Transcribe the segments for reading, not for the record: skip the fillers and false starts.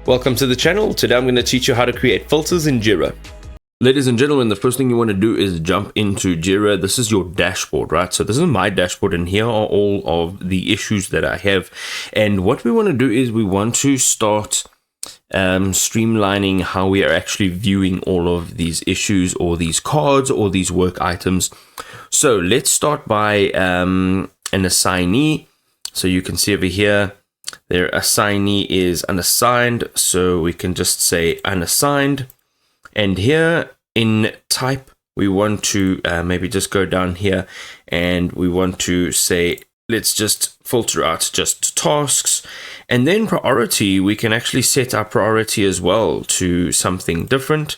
Welcome to the channel. Today I'm going to teach you how to create filters in Jira. Ladies and gentlemen, the first thing you want to do is jump into Jira. This is your dashboard, right? So this is my dashboard and here are all of the issues that I have. And what we want to do is we want to start streamlining how we are actually viewing all of these issues or these cards or these work items. So let's start by an assignee. So you can see over here, their assignee is unassigned, so we can just say unassigned. And here in type, we want to maybe just go down here and we want to say, let's just filter out just tasks. And then priority, we can actually set our priority as well to something different.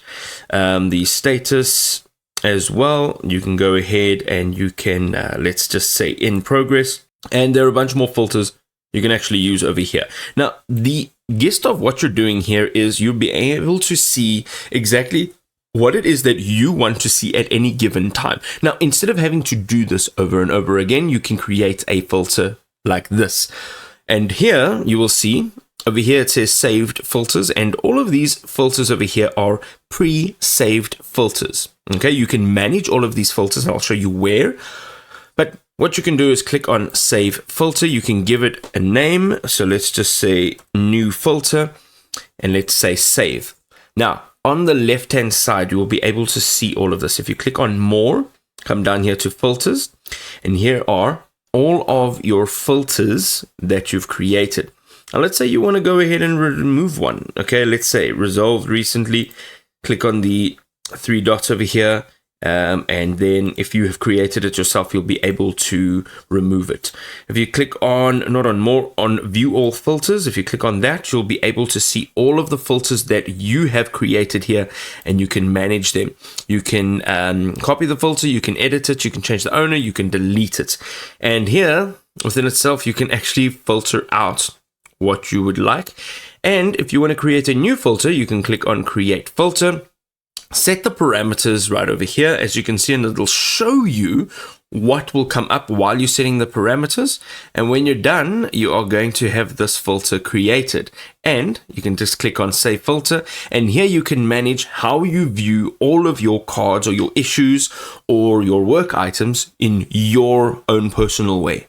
The status as well, you can go ahead and you can, let's just say in progress. And there are a bunch more filters you can actually use over here. Now, the gist of what you're doing here is you'll be able to see exactly what it is that you want to see at any given time. Now, instead of having to do this over and over again, you can create a filter like this. And here you will see over here it says saved filters, and all of these filters over here are pre-saved filters. Okay, you can manage all of these filters and I'll show you where. But what you can do is click on save filter. You can give it a name. So let's just say new filter and let's say save. Now, on the left hand side, you will be able to see all of this. If you click on more, come down here to filters, and here are all of your filters that you've created. Now, let's say you want to go ahead and remove one. Okay, let's say resolved recently. Click on the three dots over here. And then if you have created it yourself, you'll be able to remove it. If you click on, not on more, on view all filters, if you click on that, you'll be able to see all of the filters that you have created here and you can manage them. You can copy the filter, you can edit it, you can change the owner, you can delete it. And here within itself, you can actually filter out what you would like. And if you want to create a new filter, you can click on create filter. Set the parameters right over here, as you can see, and it'll show you what will come up while you're setting the parameters. And when you're done, you are going to have this filter created. And you can just click on save filter. And here you can manage how you view all of your cards or your issues or your work items in your own personal way.